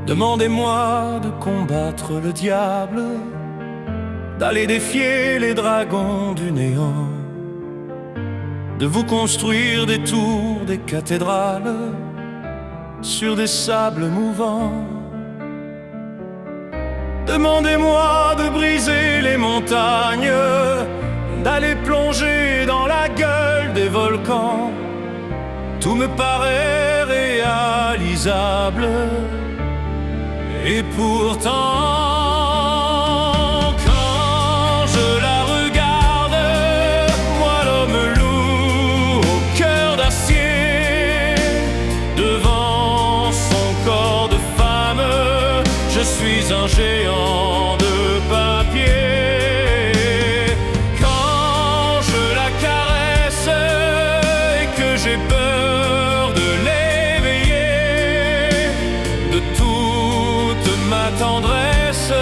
Demandez-moi de combattre le diable, d'aller défier les dragons du néant, de vous construire des tours, des cathédrales sur des sables mouvants. Demandez-moi de briser les montagnes, d'aller plonger dans la gueule des volcans. Tout me paraît réalisable. Et pourtant, quand je la regarde, moi l'homme loup au cœur d'acier, devant son corps de femme, je suis un géant de papier. Quand je la caresse et que j'ai peur de l'éveiller, de toute ma tendresse,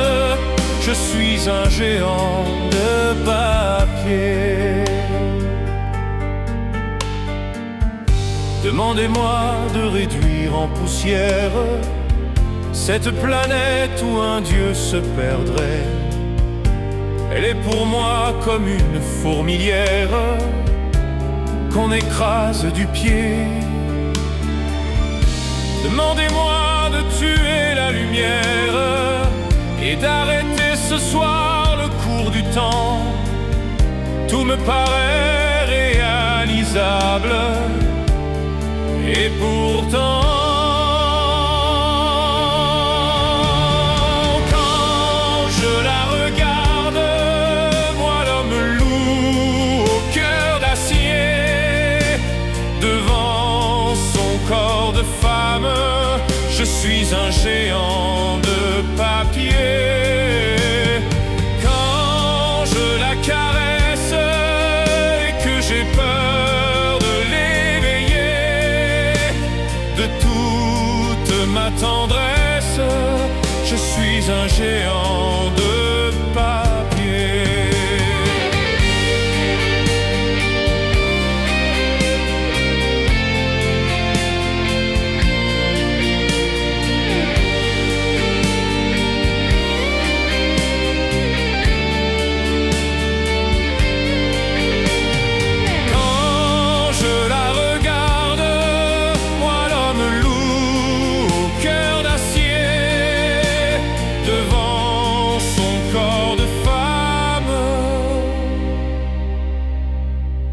je suis un géant de papier. Demandez-moi de réduire en poussière cette planète où un dieu se perdrait. Elle est pour moi comme une fourmilière qu'on écrase du pied. Demandez-moi de tuer la lumière et d'arrêter ce soir le cours du temps. Tout me paraît réalisable. Et pourtant, je suis un géant de papier. Quand je la caresse et que j'ai peur de l'éveiller, de toute ma tendresse, je suis un géant de papier.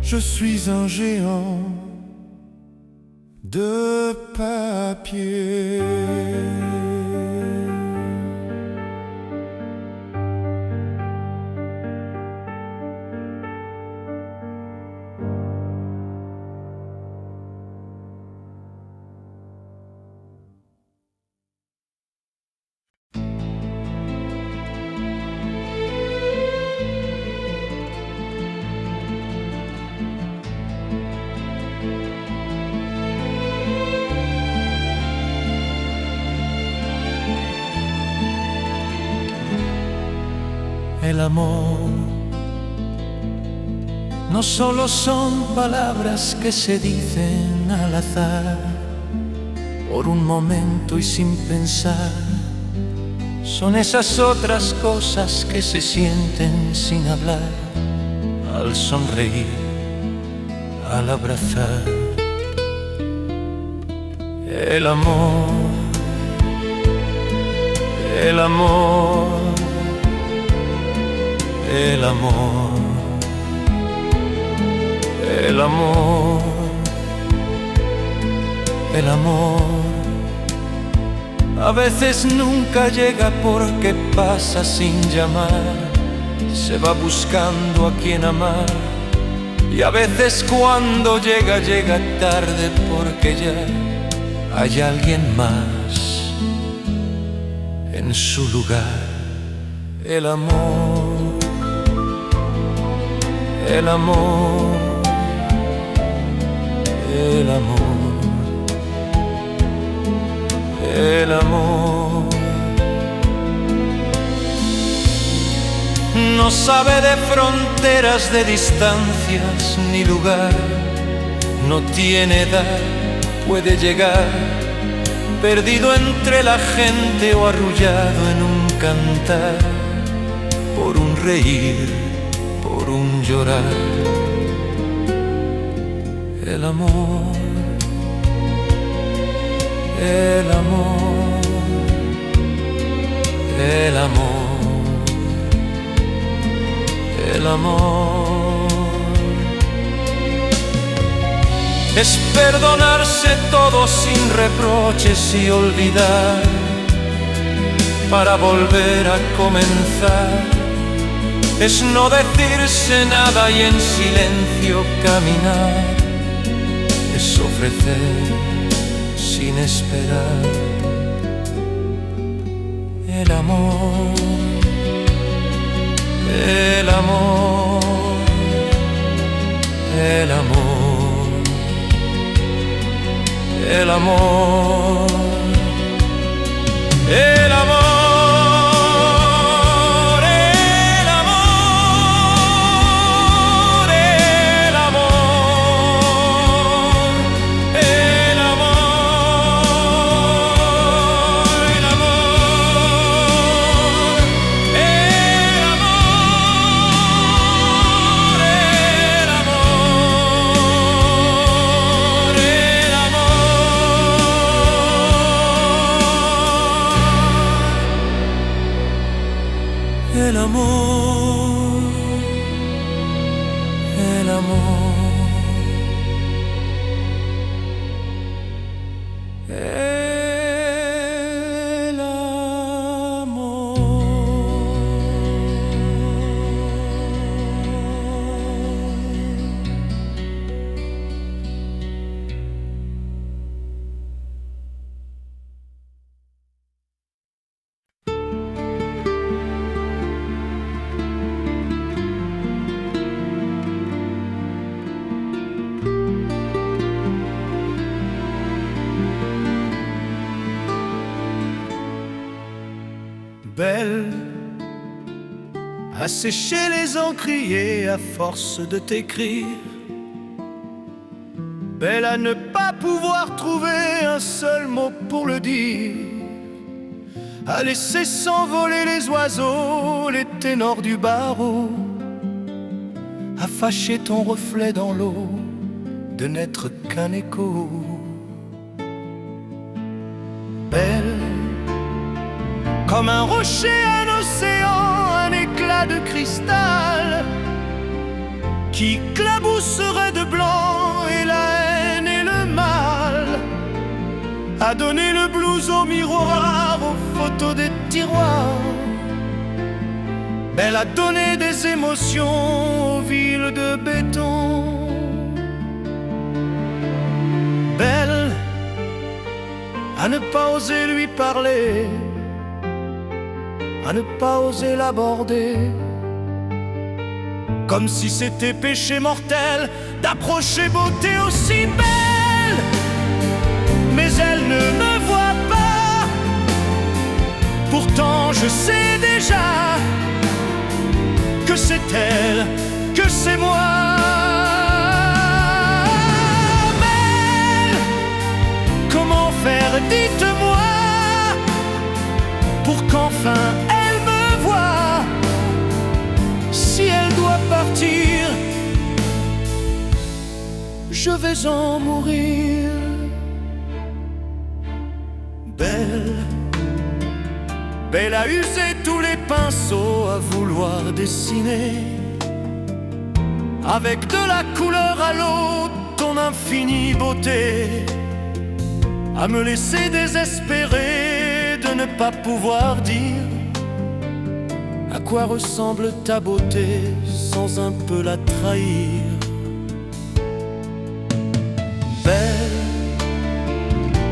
Je suis un géant de papier. El amor no solo son palabras que se dicen al azar, por un momento y sin pensar. Son esas otras cosas que se sienten sin hablar, al sonreír, al abrazar. El amor, el amor, el amor, el amor, el amor. A veces nunca llega porque pasa sin llamar, se va buscando a quien amar. Y a veces cuando llega, llega tarde porque ya hay alguien más en su lugar. El amor, el amor, el amor, el amor. No sabe de fronteras, de distancias ni lugar, no tiene edad, puede llegar perdido entre la gente o arrullado en un cantar, por un reír, por un llorar. El amor, el amor, el amor, el amor. Es perdonarse todo sin reproches y olvidar para volver a comenzar. Es no decirse nada y en silencio caminar. Es ofrecer sin esperar. El amor, el amor, el amor, el amor, el amor. El amor, el amor, el amor. Belle, à sécher les encriers à force de t'écrire. Belle à ne pas pouvoir trouver un seul mot pour le dire. À laisser s'envoler les oiseaux, les ténors du barreau. À fâcher ton reflet dans l'eau, de n'être qu'un écho. Belle, comme un rocher, un océan, un éclat de cristal qui clabousserait de blanc et la haine et le mal, a donné le blues au miroir, aux photos des tiroirs. Belle a donné des émotions aux villes de béton. Belle à ne pas oser lui parler, à ne pas oser l'aborder, comme si c'était péché mortel d'approcher beauté aussi belle. Mais elle ne me voit pas, pourtant je sais déjà que c'est elle, que c'est moi. Belle, comment faire, dites-moi, pour qu'enfin elle me voie. Si elle doit partir, je vais en mourir. Belle, belle a usé tous les pinceaux à vouloir dessiner avec de la couleur à l'eau ton infinie beauté, à me laisser désespérer de ne pas pouvoir dire à quoi ressemble ta beauté sans un peu la trahir. Belle,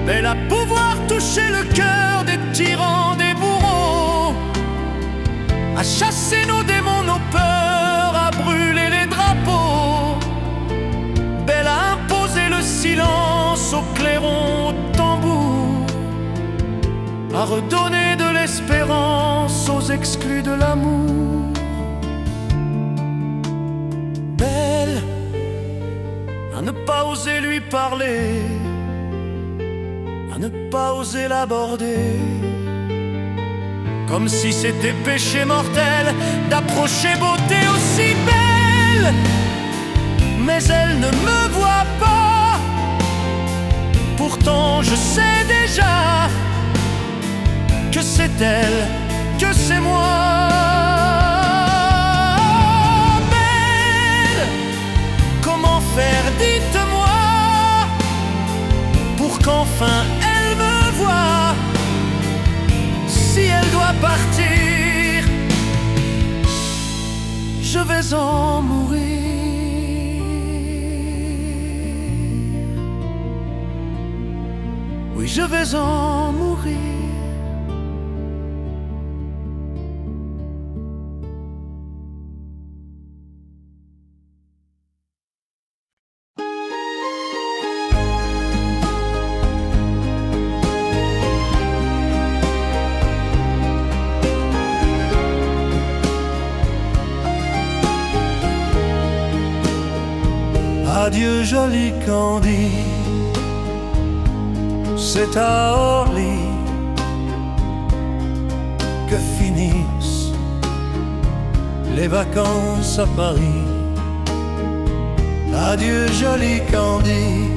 belle à pouvoir toucher le cœur des tyrans, des bourreaux, à chasser nos démons, nos peurs, à brûler les drapeaux. Belle à imposer le silence au clairon, au tambour, à redonner de l'espérance aux exclus de l'amour. Belle à ne pas oser lui parler, à à ne pas oser l'aborder, comme si c'était péché mortel d'approcher beauté aussi belle. Mais elle ne me voit pas, pourtant je sais déjà que c'est elle, que c'est moi. Belle, comment faire, dites-moi, pour qu'enfin elle me voie. Si elle doit partir, je vais en mourir. Oui, je vais en mourir. Adieu joli Candy, c'est à Orly que finissent les vacances à Paris. Adieu joli Candy,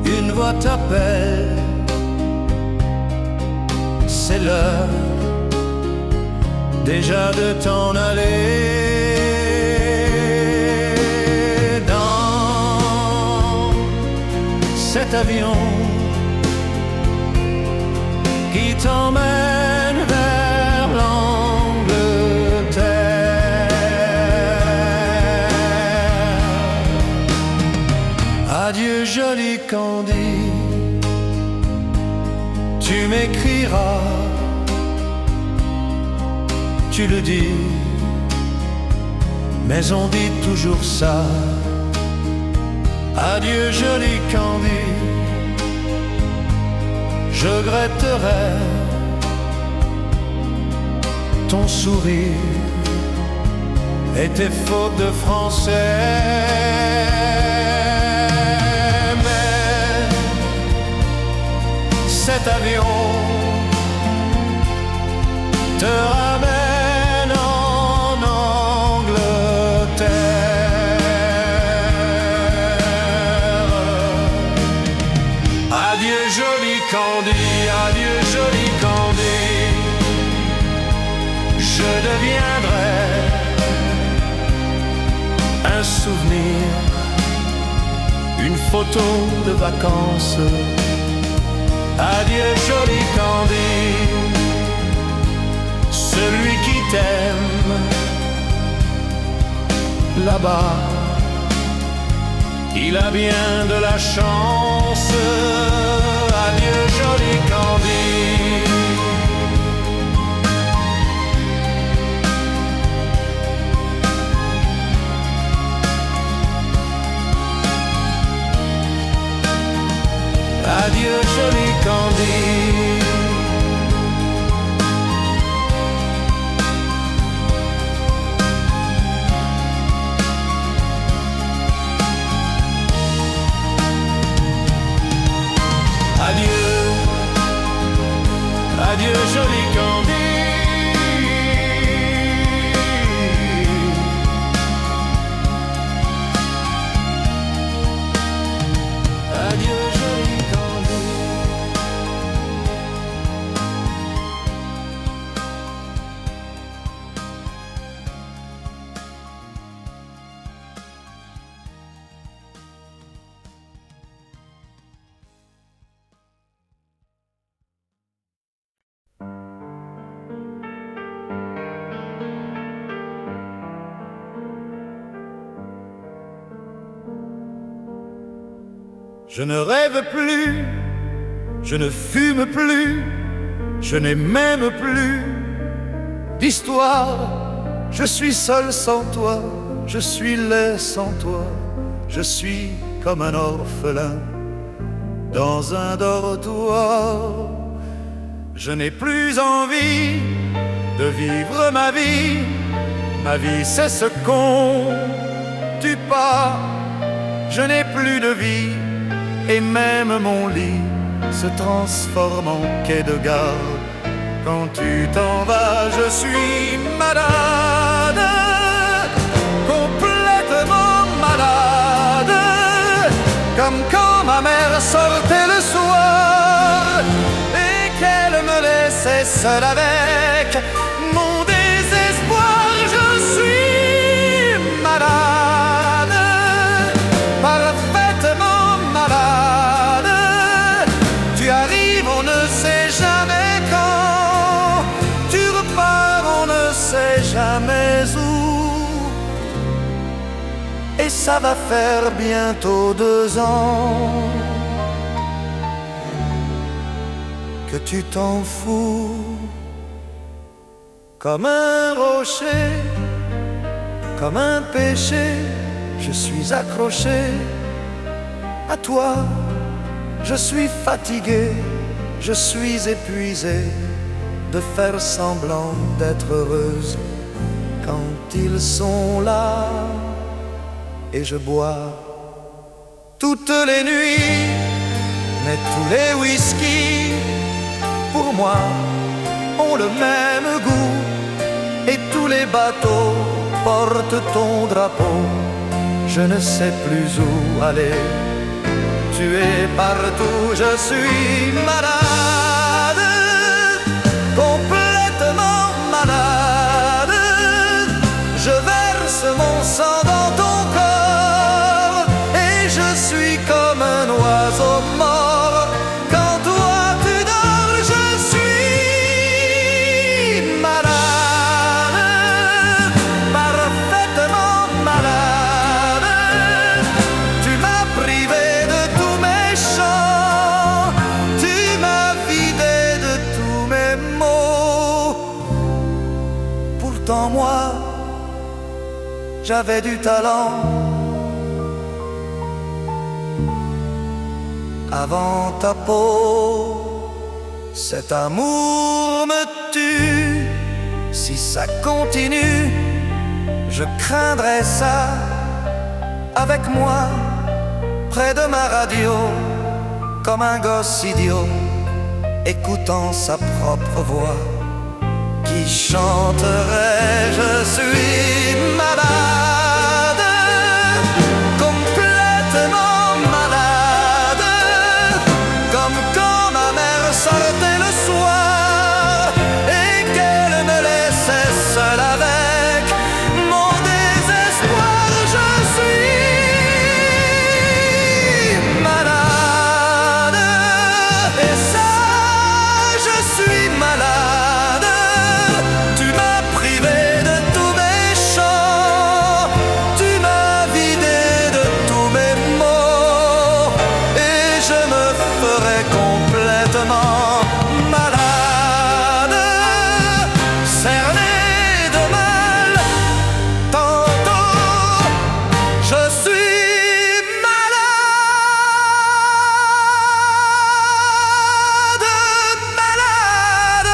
une voix t'appelle, c'est l'heure déjà de t'en aller. Cet avion qui t'emmène vers l'Angleterre. Adieu joli Candy, tu m'écriras, tu le dis, mais on dit toujours ça. Adieu joli Candy, je regretterai ton sourire et tes fautes de français. Mais cet avion te ramène en Angleterre. Adieu joli Candy, adieu joli Candy, je deviendrai un souvenir, une photo de vacances. Adieu joli Candy, celui qui t'aime là-bas, il a bien de la chance. Adieu joli Candy. Adieu joli Candy. Adieu, adieu joli Candy. Adieu joli Candy. Je ne rêve plus, je ne fume plus, je n'ai même plus d'histoire. Je suis seul sans toi, je suis laid sans toi, je suis comme un orphelin dans un dortoir. Je n'ai plus envie de vivre ma vie c'est ce qu'on tue pas. Je n'ai plus de vie, et même mon lit se transforme en quai de gare. Quand tu t'en vas, je suis malade, complètement malade, comme quand ma mère sortait le soir et qu'elle me laissait seule avec mon désespoir. Je suis malade, parfaitement malade. Tu arrives, on ne sait jamais quand, tu repars, on ne sait jamais où. Et ça va faire bientôt 2 ans que tu t'en fous. Comme un rocher, comme un péché, je suis accroché à toi. Je suis fatigué, je suis épuisé de faire semblant d'être heureuse quand ils sont là. Et je bois toutes les nuits, mais tous les whisky pour moi ont le même goût. Et tous les bateaux portent ton drapeau. Je ne sais plus où aller. Tu es partout, je suis malade, complètement malade. Je verse mon sang dans ton corps et je suis comme un oiseau mort. Quand toi tu dors, je suis malade, parfaitement malade. Tu m'as privé de tous mes chants, tu m'as vidé de tous mes mots. Pourtant moi, j'avais du talent. Avant ta peau, cet amour me tue. Si ça continue, je craindrais ça. Avec moi, près de ma radio, comme un gosse idiot, écoutant sa propre voix, qui chanterait: je suis malade, complètement malade, comme quand ma mère sortait le soir et qu'elle me laissait seule avec mon désespoir. Je suis malade, et ça, je suis malade. Tu m'as privé de tous mes chants, tu m'as vidé de tous mes mots, et je me ferai complètement malade, cerné de mal. Tantôt, je suis malade, malade.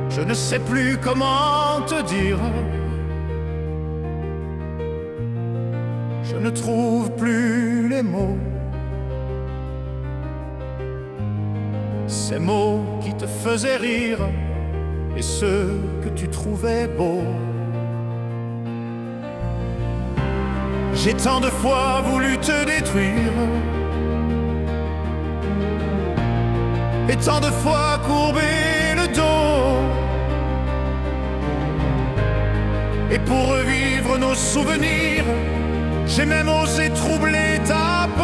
Je ne sais plus comment te dire. Je ne trouve plus les mots. Ces mots qui te faisaient rire et ceux que tu trouvais beaux. J'ai tant de fois voulu te détruire et tant de fois courbé le dos. Et pour revivre nos souvenirs, j'ai même osé troubler ta peau.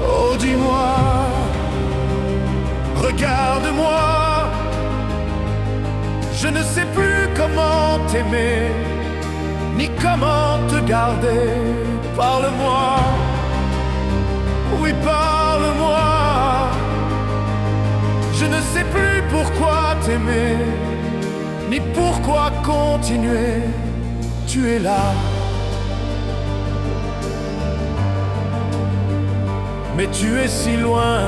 Oh, dis-moi, regarde-moi, je ne sais plus comment t'aimer, ni comment te garder. Parle-moi, oui, parle-moi. Je ne sais plus pourquoi t'aimer, ni pourquoi continuer. Tu es là, mais tu es si loin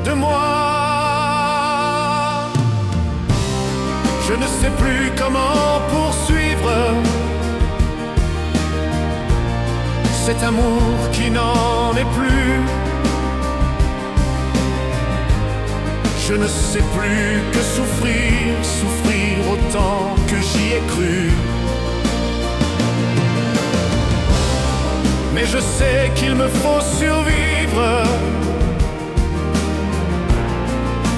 de moi. Je ne sais plus comment poursuivre cet amour qui n'en est plus. Je ne sais plus que souffrir, souffrir autant que j'y ai cru. Mais je sais qu'il me faut survivre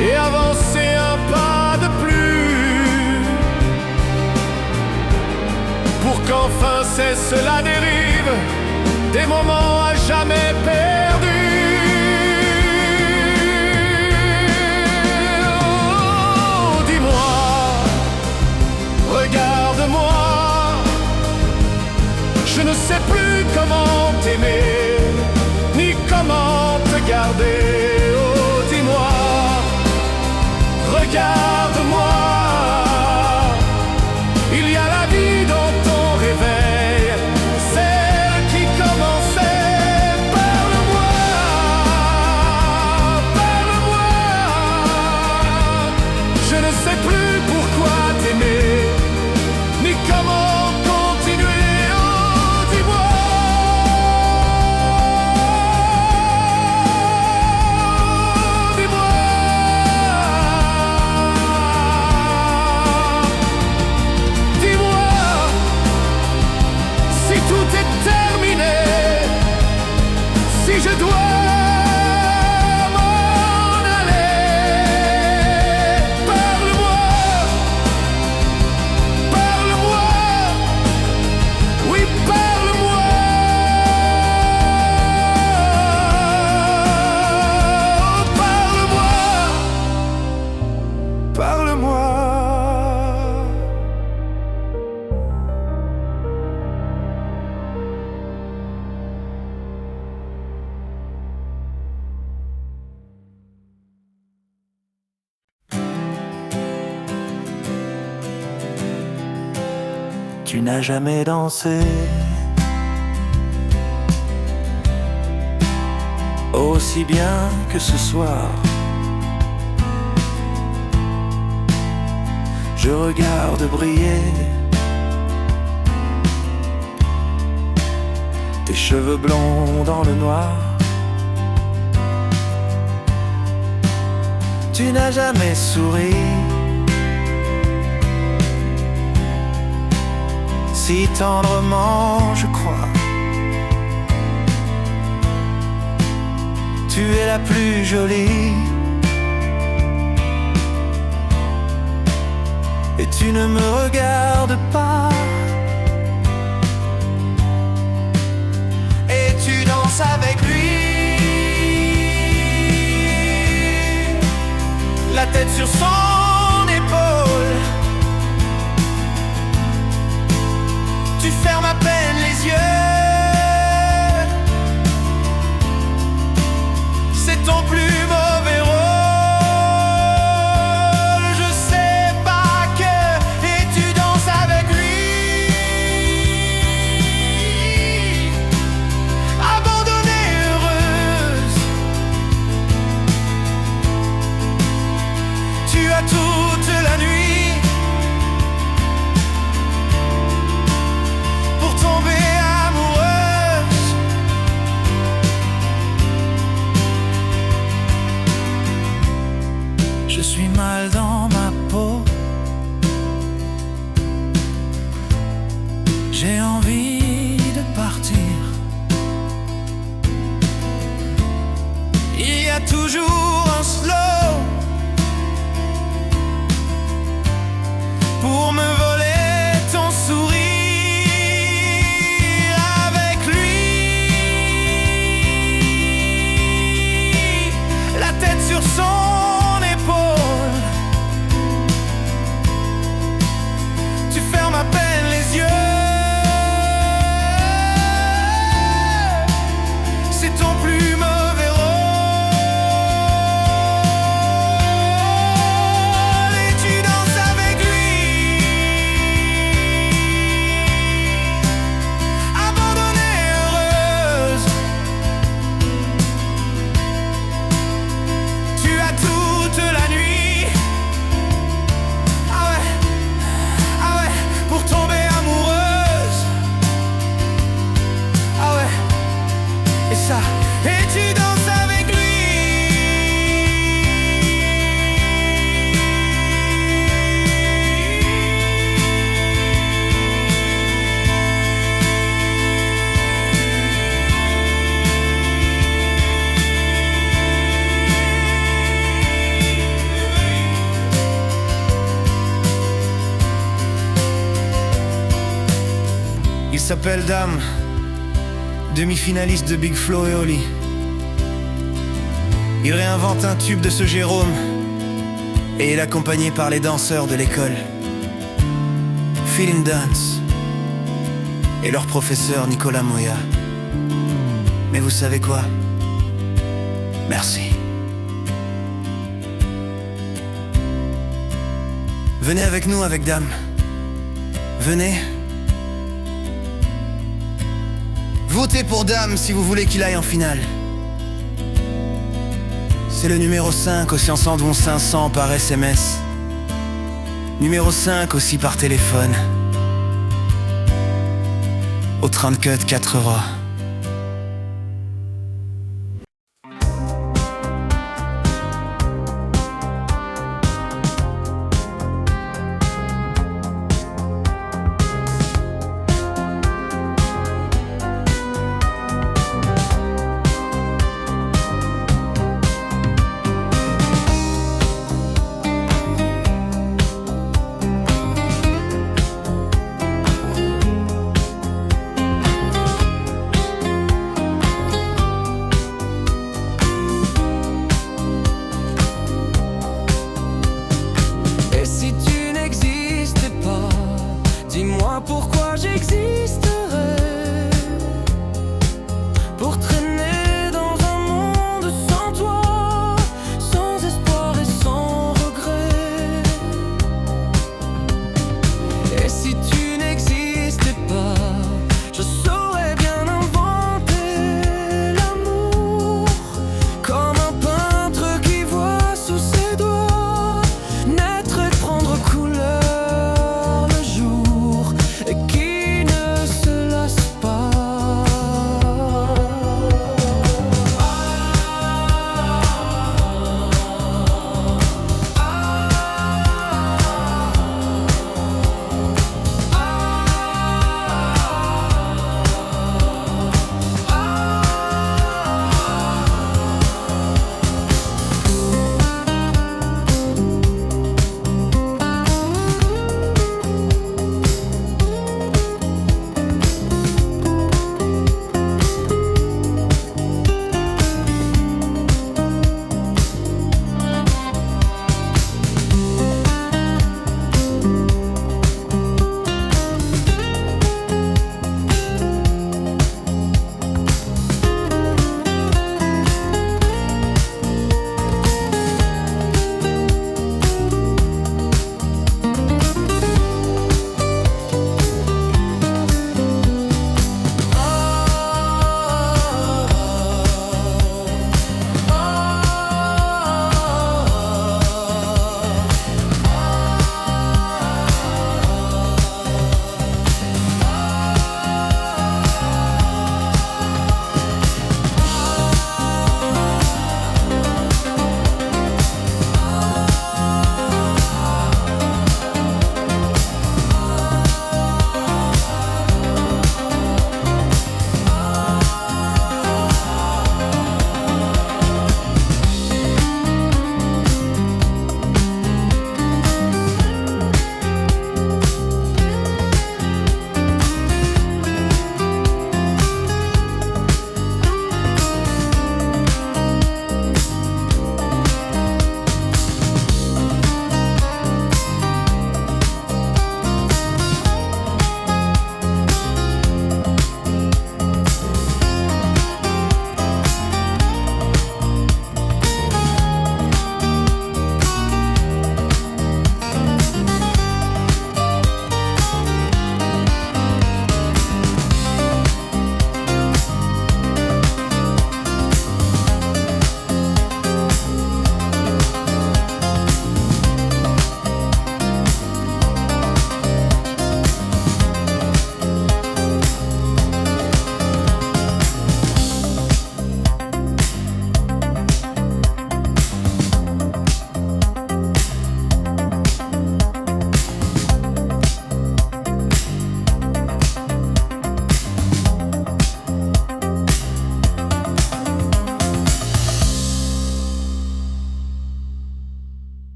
et avancer un pas de plus, pour qu'enfin cesse la dérive des moments à jamais perdus. Oh, dis-moi, regarde-moi, je ne sais plus comment t'aimer, ni comment te garder. Oh, dis-moi, regarde-moi, il y a la vie dans ton réveil, celle qui commençait. Parle-moi, parle-moi, je ne sais plus pourquoi t'aimer, ni comment continuer. Oh, dis-moi, dis-moi, dis-moi, si tout est terminé, si je dois m'en aller. Parle-moi, parle-moi, oui, parle-moi, parle-moi, parle-moi. Tu n'as jamais dansé aussi bien que ce soir. Je regarde briller tes cheveux blonds dans le noir. Tu n'as jamais souri si tendrement, je crois. Tu es la plus jolie et tu ne me regardes pas. Et tu danses avec lui, la tête sur son épaule. Tu fermes à peine les yeux. C'est ton plus mauvais rôle. Je sais pas que. Et tu danses avec lui, abandonnée, heureuse. Tu as toute la nuit pour tomber amoureuse. Je suis mal dans ma peau. J'ai envie de partir. Il y a toujours un slow pour me voler ton sourire. Avec lui, la tête sur son épaule. Tu fermes à peine les yeux. C'est ton plus mauvais rôle. salsa et tu danses avec lui. Il s'appelle Dame, demi-finaliste de Big Flo et Oli. Il réinvente un tube de ce Jérôme et il est accompagné par les danseurs de l'école Feeling Dance et leur professeur Nicolas Moya. Mais vous savez quoi? Merci. Venez avec nous avec Dame. Venez. Votez pour Dame si vous voulez qu'il aille en finale. C'est le numéro 5 aussi en Sandon 500 par SMS. Numéro 5 aussi par téléphone. Au 34 4 euros.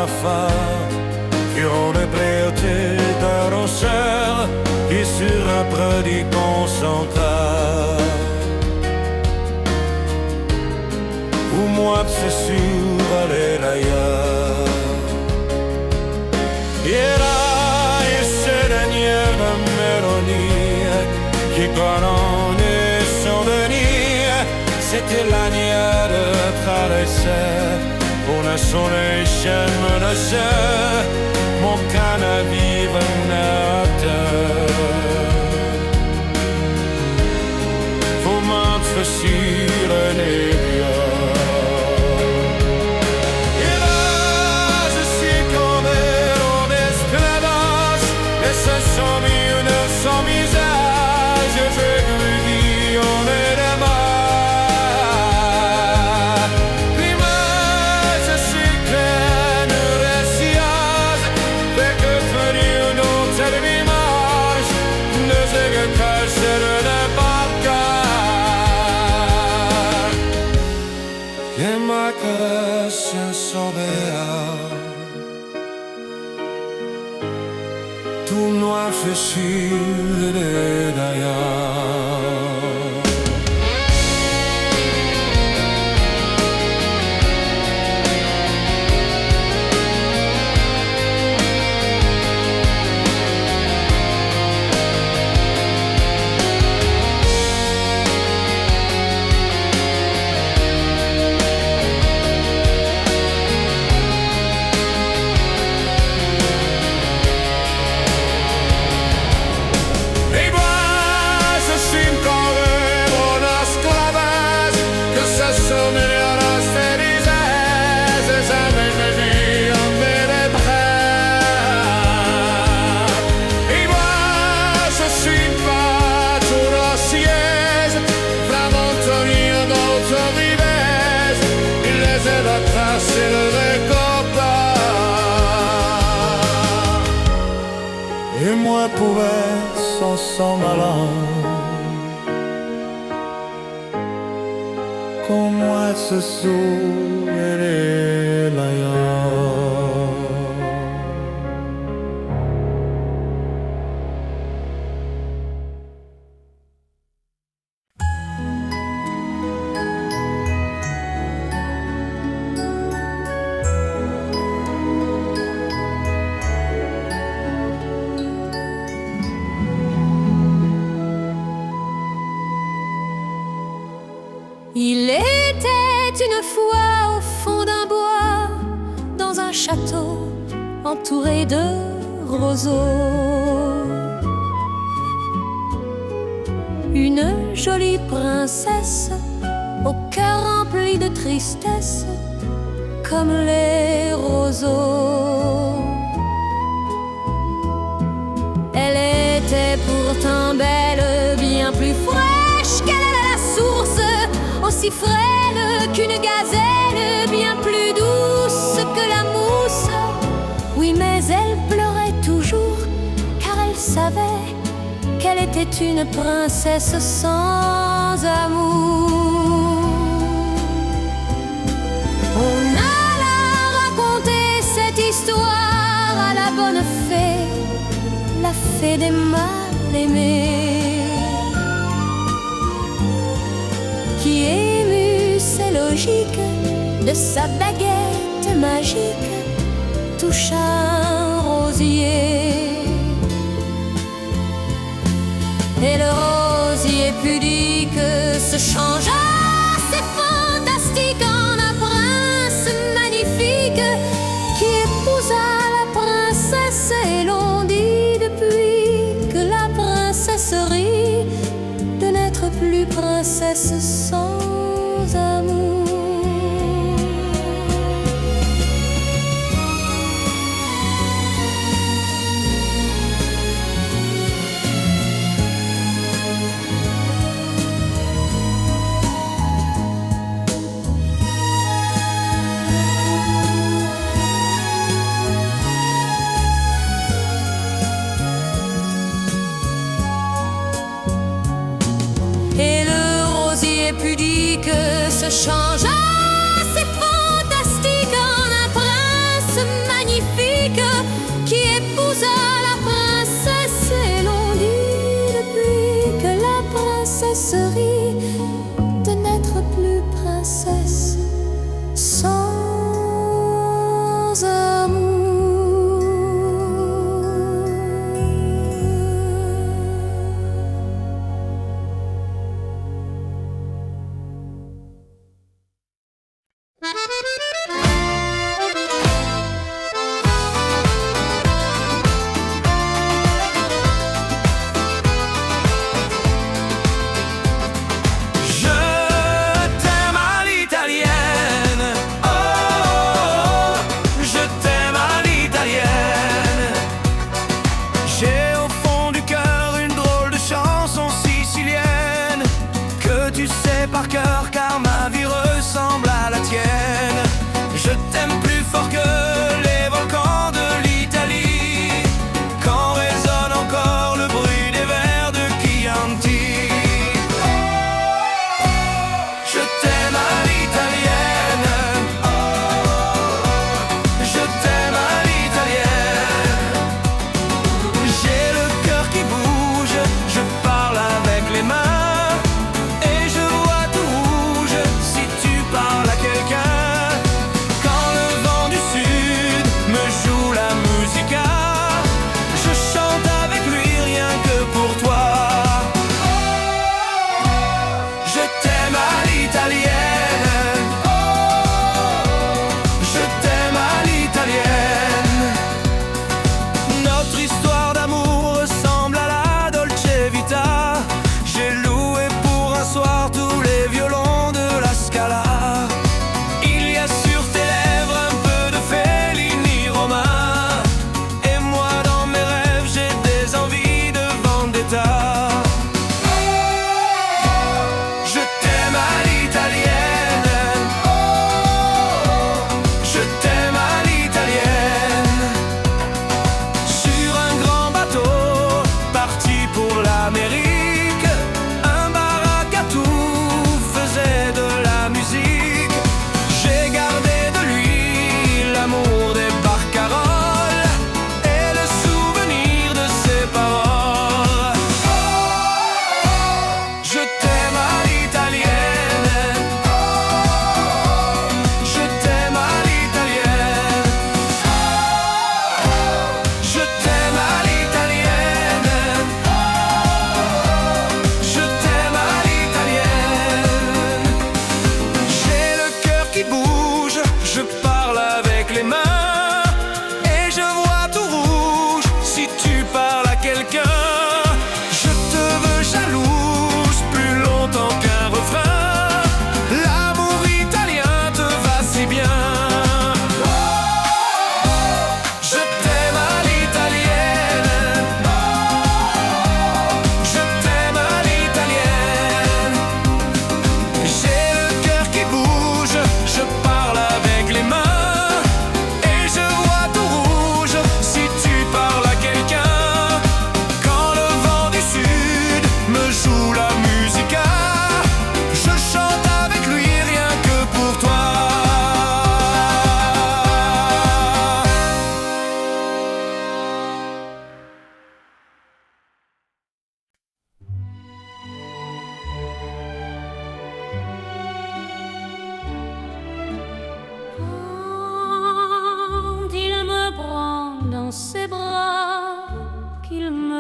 phare qui rend les beautés d'un rosseur qui sera près concentré. Pour moi c'est sûr aller ailleurs. Et là, et cette dernière mélodie qui couronne son venir, c'était l'anière de traverser pour la soleil chemin de sœur, mon canard vive faut m'être sur les lieux. Et là, je suis comme en esclavage, et ce sont une sans visage, je lui dis on est des morts. L'image, je suis pleine de sillage, fait que venir une autre image, ne sais que cacher le et ma caresse s'obéa. Tout noir fait sur les d'ailleurs. Et moi pouvais sans malin, comme moi se souvenir l'ailleurs. Il était une fois au fond d'un bois, dans un château entouré de roseaux, une jolie princesse au cœur rempli de tristesse, comme les roseaux. Elle était pourtant belle, bien plus fraîche qu'elle est la source, aussi frêle qu'une gazelle, bien plus douce que la mousse. Oui, mais elle pleurait toujours, car elle savait qu'elle était une princesse sans amour. On alla raconter cette histoire à la bonne fée, la fée des mal-aimés, qui émue ses logiques de sa baguette magique, toucha un rosier. Et le rosier pudique se changea, c'est fantastique, en un prince magnifique qui épousa la princesse. Et l'on dit depuis que la princesse rit de n'être plus princesse sans amour. Et le rosier pudique se changea, c'est fantastique, en un prince magnifique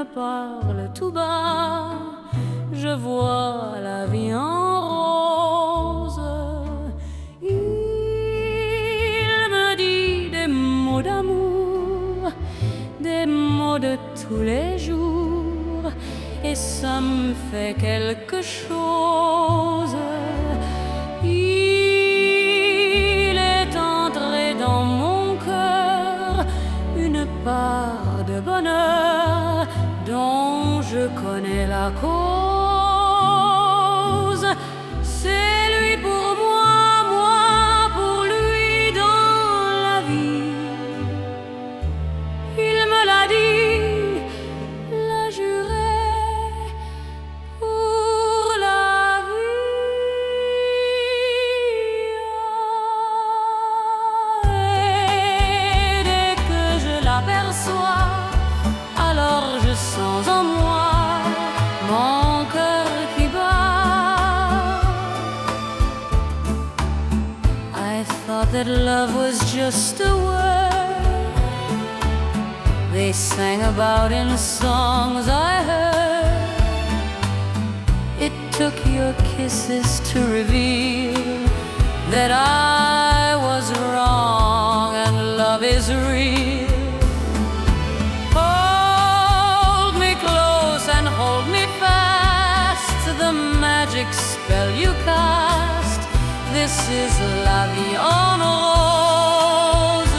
me parle tout bas, je vois la vie en rose. Il me dit des mots d'amour, des mots de tous les jours, et ça me fait quelque chose. Il est entré dans mon cœur une part de bonheur dont je connais la cause. C'est lui pour moi, moi pour lui dans la vie. Il me l'a dit, l'a juré pour la vie. Et dès que je l'aperçois, alors je sens en moi mon cœur qui bat. I thought that love was just a word they sang about in songs I heard. It took your kisses to reveal that I was wrong and love is real. Hold me close and hold me fast, the magic spell you cast. This is la vie en rose.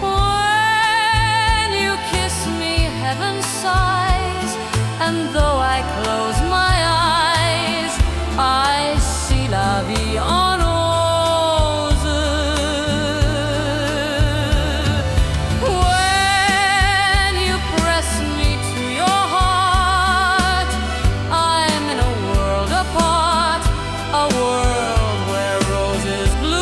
When you kiss me, heaven sighs, and though I close my eyes, I see la vie en rose. When you press me to your heart, I'm in a world apart, a world where roses bloom.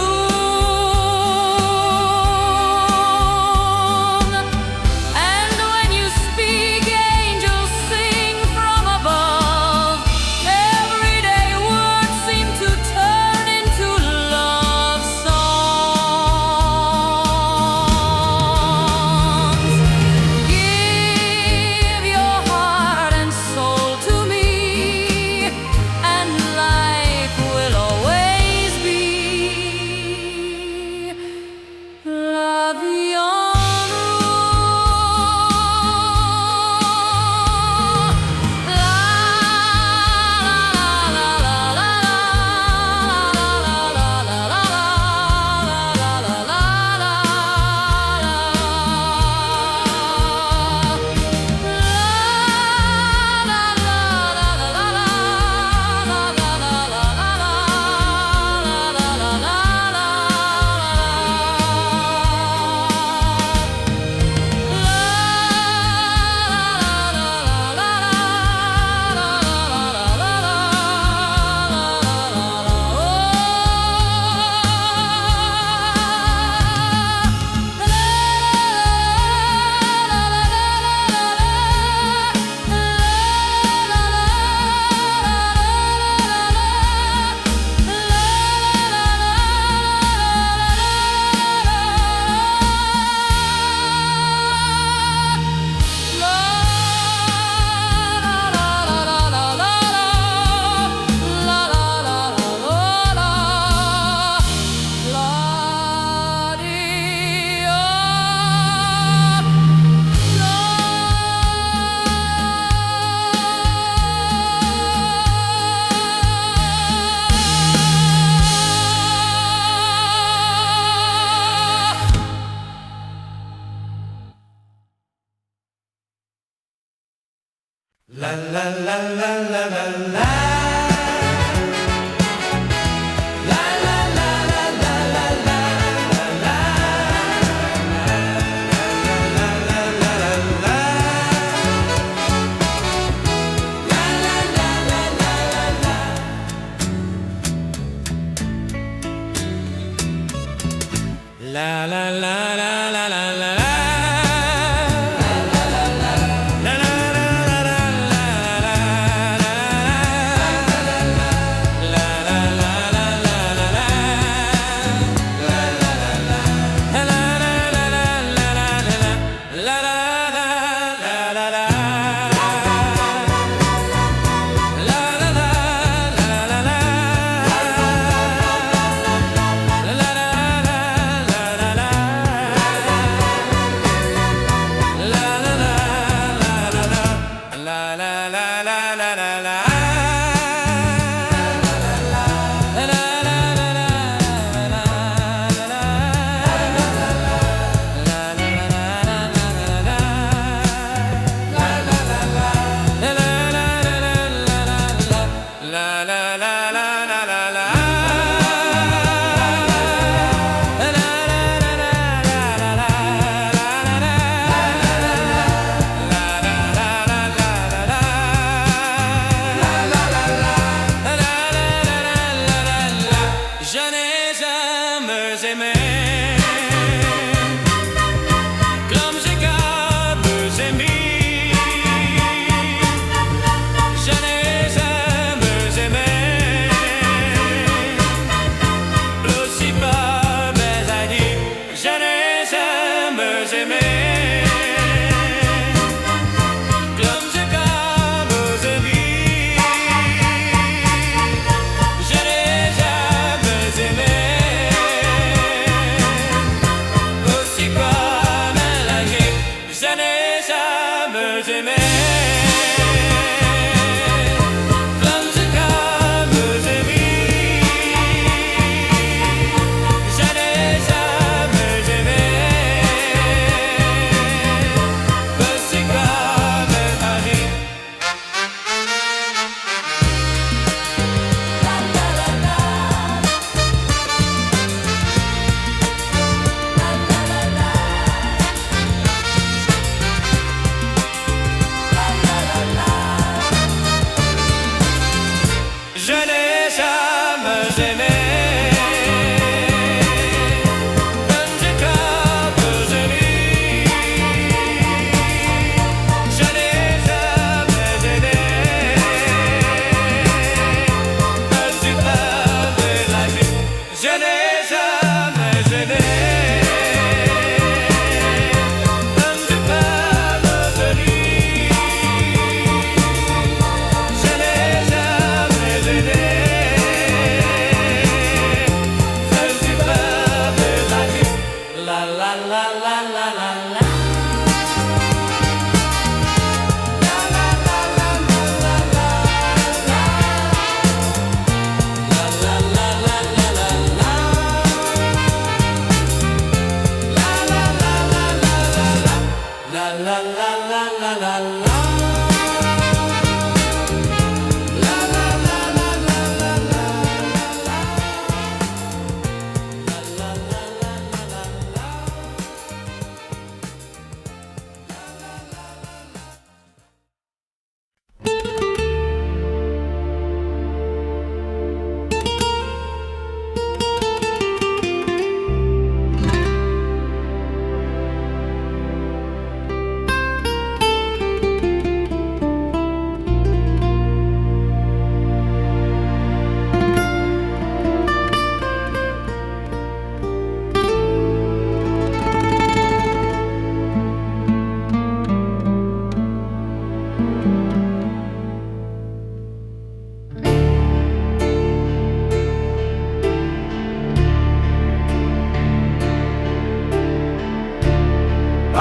And when you speak, angels sing from above. Everyday words seem to turn into love songs. Give your heart and soul to me, and life will always be la vie en rose. La la la la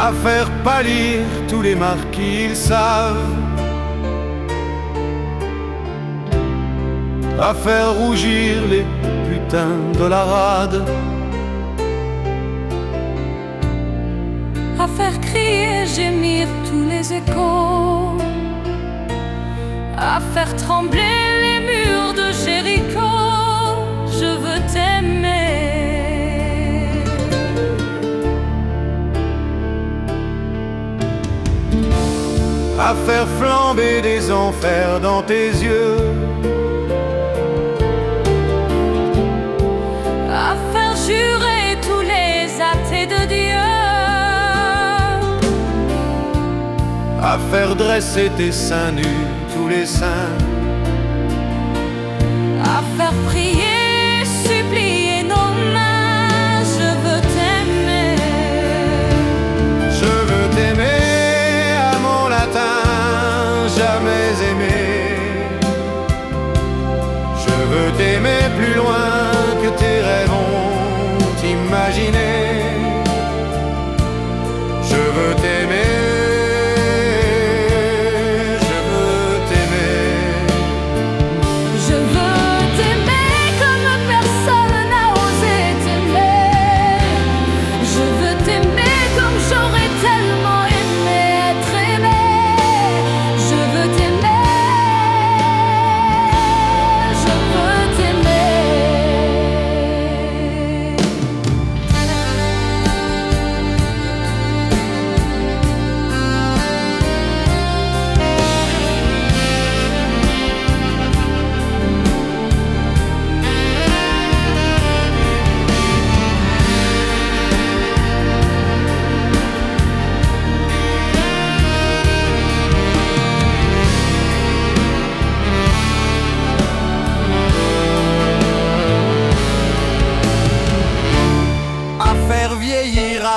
à faire pâlir tous les marquis, ils savent, à faire rougir les putains de la rade, à faire crier, gémir tous les échos, à faire trembler les murs de Jéricho. Je veux t'aimer, à faire flamber des enfers dans tes yeux, à faire jurer tous les athées de Dieu, à faire dresser tes seins nus, tous les saints, à faire prier, supplier nos mains. Je veux t'aimer, je veux t'aimer à mon latin, jamais aimé. Je veux t'aimer plus loin que tes rêves ont imaginé. Je veux t'aimer. je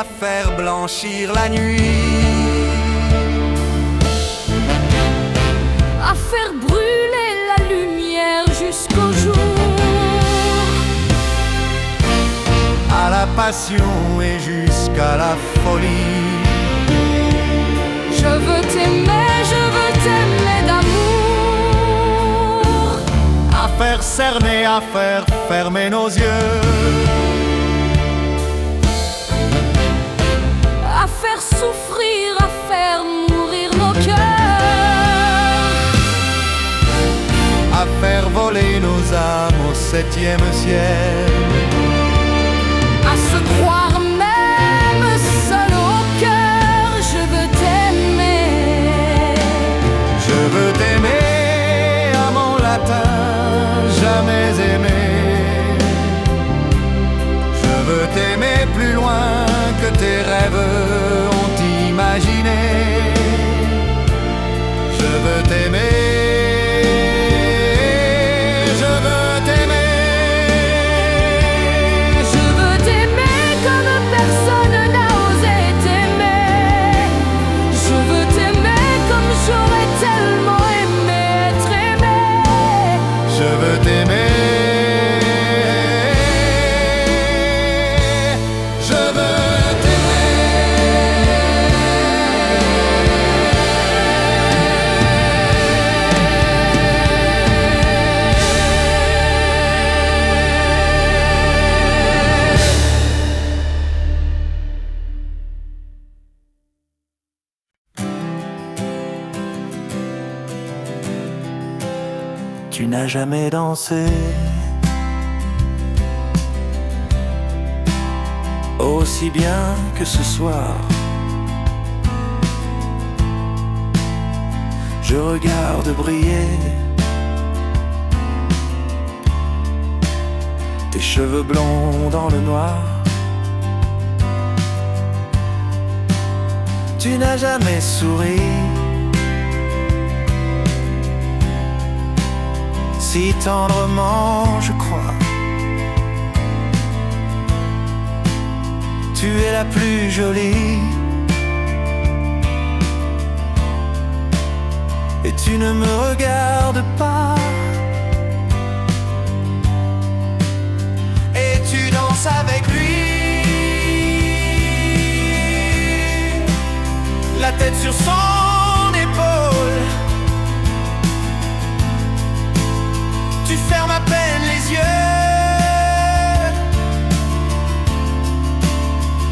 à faire blanchir la nuit, à faire brûler la lumière jusqu'au jour, à la passion et jusqu'à la folie. je veux t'aimer d'amour, À faire cerner, à faire fermer nos yeux, à faire souffrir, à faire mourir nos cœurs, à faire voler nos âmes au 7e ciel, à se croire même seul au cœur. Je veux t'aimer, je veux t'aimer à mon latin, jamais aimé. Je veux t'aimer plus loin que tes rêves ont imaginé. Je veux t'aimer, je veux t'aimer. je veux t'aimer comme personne n'a osé t'aimer. Je veux t'aimer comme j'aurais tellement aimé être aimé. Je veux t'aimer, je veux Tu n'as jamais dansé aussi bien que ce soir. Je regarde briller tes cheveux blonds dans le noir. Tu n'as jamais souri si tendrement, je crois. Tu es la plus jolie et tu ne me regardes pas. Et tu danses avec lui, la tête sur son épaule. Tu fermes à peine les yeux.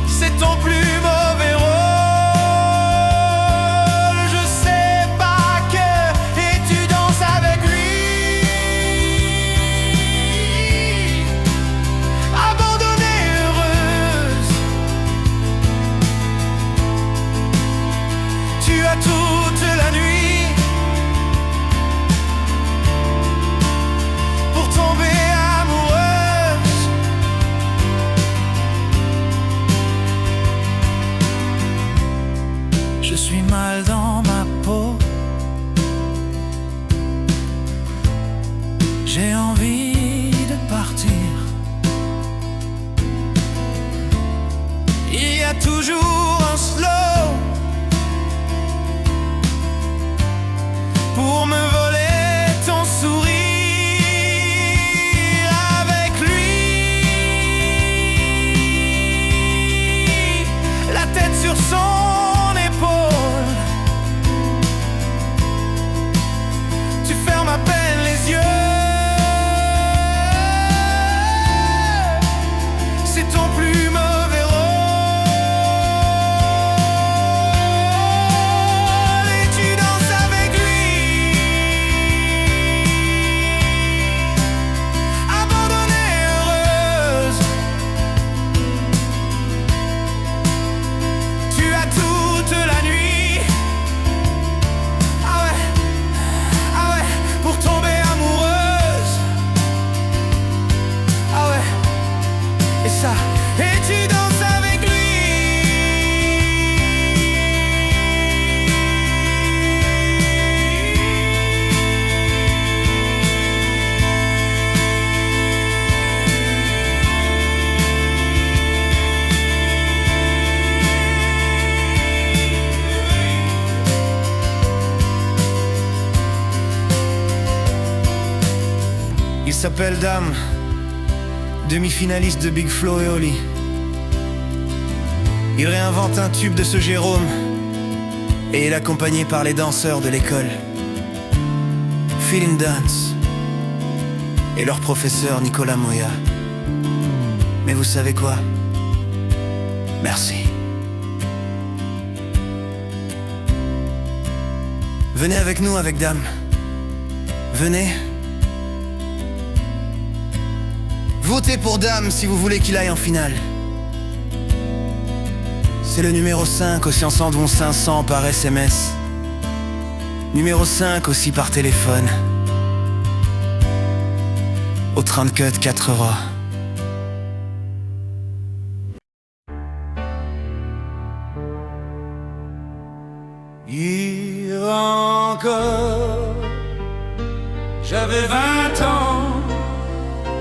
C'est ton plus mauvais rôle. Je sais pas que. Et tu danses avec lui, abandonnée, heureuse. Tu as toute la nuit pour tomber amoureuse. Je suis mal dans ma peau. J'ai envie de partir. Il y a toujours un slow pour me voler ton sourire. Avec lui, la tête sur son épaule. Tu fermes à peine les yeux. C'est ton plus mauvais rôle. s'appelle Dame, demi-finaliste de Big Flo et Oli. Il réinvente un tube de ce Jérôme et il est accompagné par les danseurs de l'école Feeling Dance et leur professeur Nicolas Moya. Mais vous savez quoi? Merci. Venez avec nous avec Dame. Venez. Votez pour Dame si vous voulez qu'il aille en finale. C'est le numéro 5 aussi en s'en 500 par SMS. Numéro 5 aussi par téléphone. Au 34 4 euros. Hier encore, j'avais 20 ans,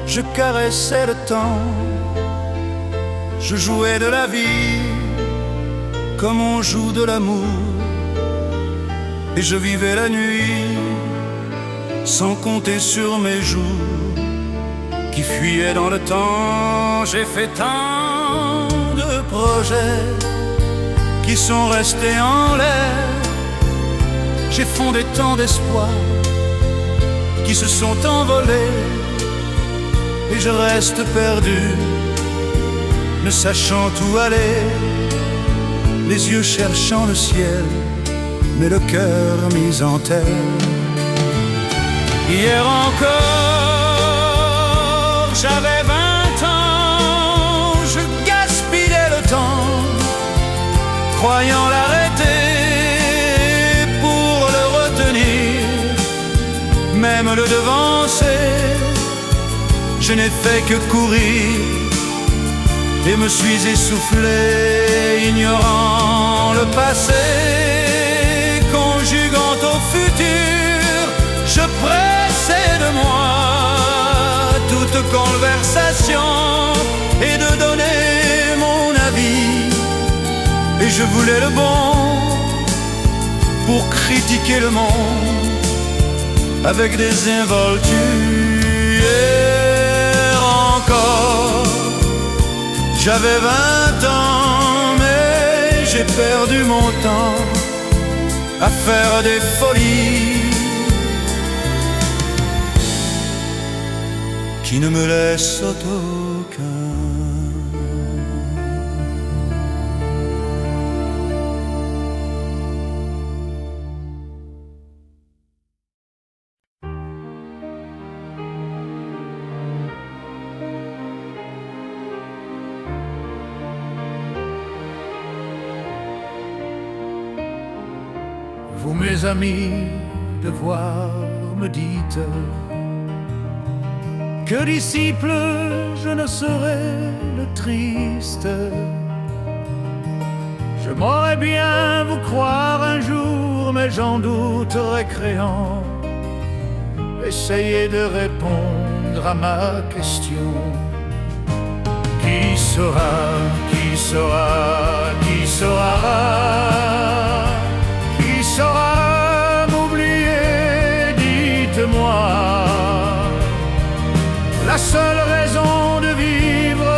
je caressais le temps, je jouais de la vie comme on joue de l'amour, et je vivais la nuit sans compter sur mes jours qui fuyaient dans le temps. J'ai fait tant de projets qui sont restés en l'air. J'ai fondé tant d'espoirs qui se sont envolés, et je reste perdu, ne sachant où aller, les yeux cherchant le ciel, mais le cœur mis en terre. Hier encore, j'avais 20 ans, je gaspillais le temps, croyant l'arrêter pour le retenir, même le devancer. Je n'ai fait que courir et me suis essoufflé, ignorant le passé, conjuguant au futur. Je pressais de moi toute conversation et de donner mon avis, et je voulais le bon pour critiquer le monde avec des involtures. Hier encore, j'avais 20 ans, mais j'ai perdu mon temps à faire des folies qui ne me laissent aucun. Vous mes amis, de voir me dites que disciple je ne serai le triste. Je m'aurais bien vous croire un jour, mais j'en douterai créant. Essayez de répondre à ma question. Qui saura, qui saura, qui saura, qui saura m'oublier, dites-moi. La seule raison de vivre,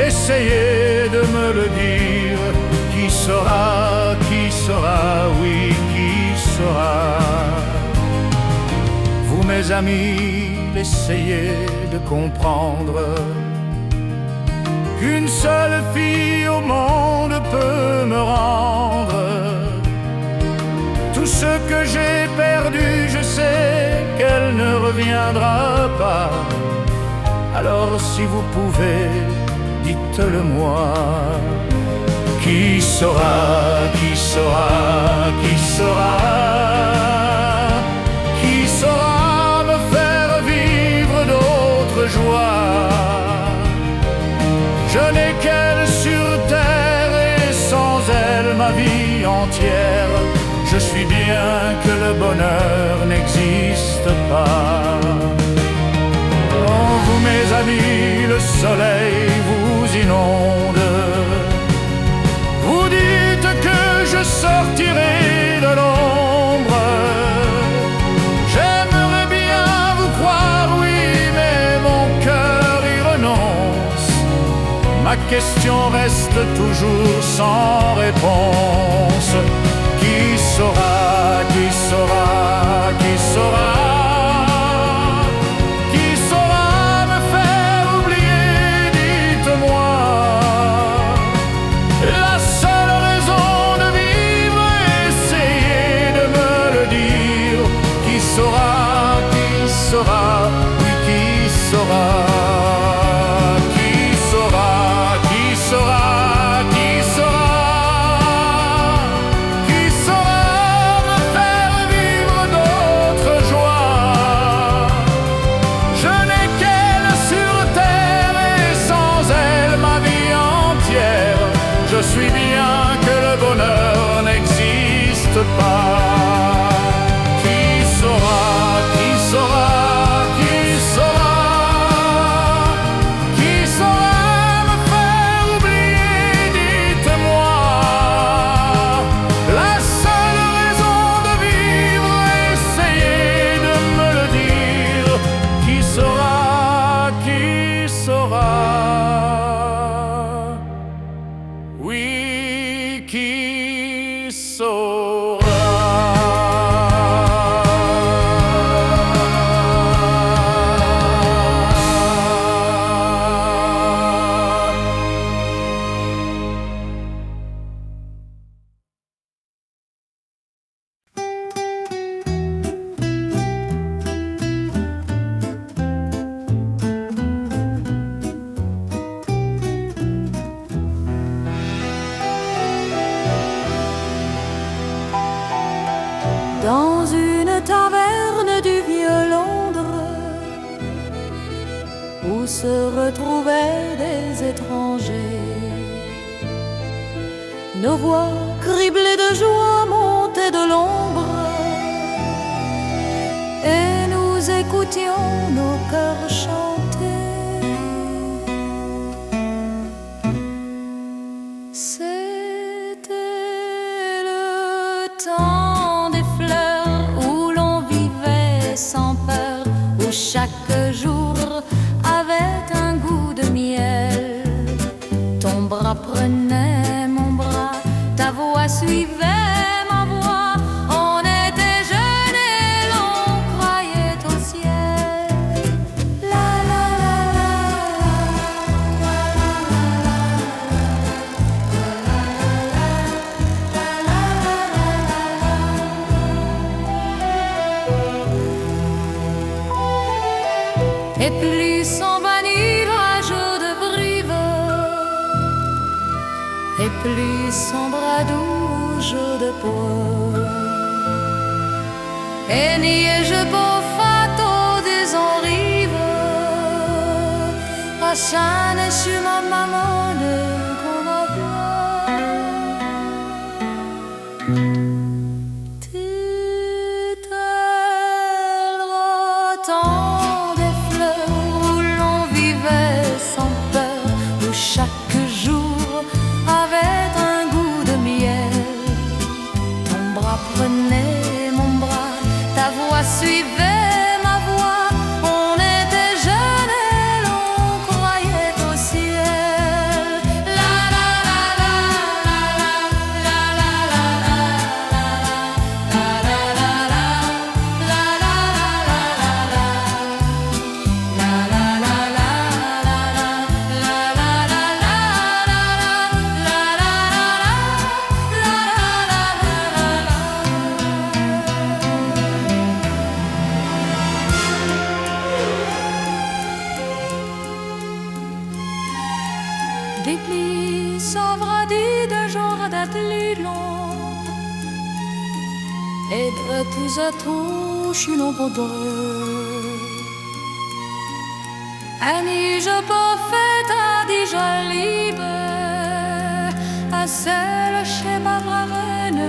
essayez de me le dire. Qui saura, oui, qui saura. Vous mes amis, essayez de comprendre qu'une seule fille au monde peut me rendre tout ce que j'ai perdu. Je sais qu'elle ne reviendra pas. Alors si vous pouvez, dites-le moi. Qui saura, qui saura, qui saura, qui saura me faire vivre d'autres joies. Je n'ai qu'elle sur terre et sans elle ma vie entière. Je suis bien que le bonheur n'existe pas. Oh, vous mes amis, le soleil vous inonde. Vous dites que je sortirai de l'ombre. J'aimerais bien vous croire, oui, mais mon ma question reste toujours sans réponse. Qui saura, qui saura, qui saura? Qui saura me faire oublier, dites-moi. La seule raison de vivre, essayez de me le dire. Qui saura, oui, qui saura? Qui saura, qui saura, qui saura? Qui saura me faire vivre d'autres joies? Je n'ai qu'elle sur terre et sans elle ma vie entière. Je suis bien que le bonheur n'existe pas. Qui saura, qui saura? Oui, qui saura? Dans une taverne du vieux Londres, où se retrouvaient des étrangers, nos voix criblées de joie montaient de l'ombre, et nous écoutions nos cœurs chanter. C'était le temps des fleurs où l'on vivait sans peur, où chaque jour avait un goût de miel. Ton bras prenait mon bras, ta voix suivait ma voix. On était jeunes et l'on croyait au ciel. La la la et plus s'en bannit l'âge de Brive, et plus son bras douge de peau. Et niais-je beau fato des enrives, a shane sur ma maman de chaque jour avait un goût de miel. Ton bras prenait mon bras, ta voix suivait ma voix. On était jeunes et l'on croyait au ciel. La la la la la la la la la la la la la la des plis sovradi de genre d'athlée long, et de tous à tous une poudre. Annie, je peux faire ta déjà libre, à celle chez ma reine.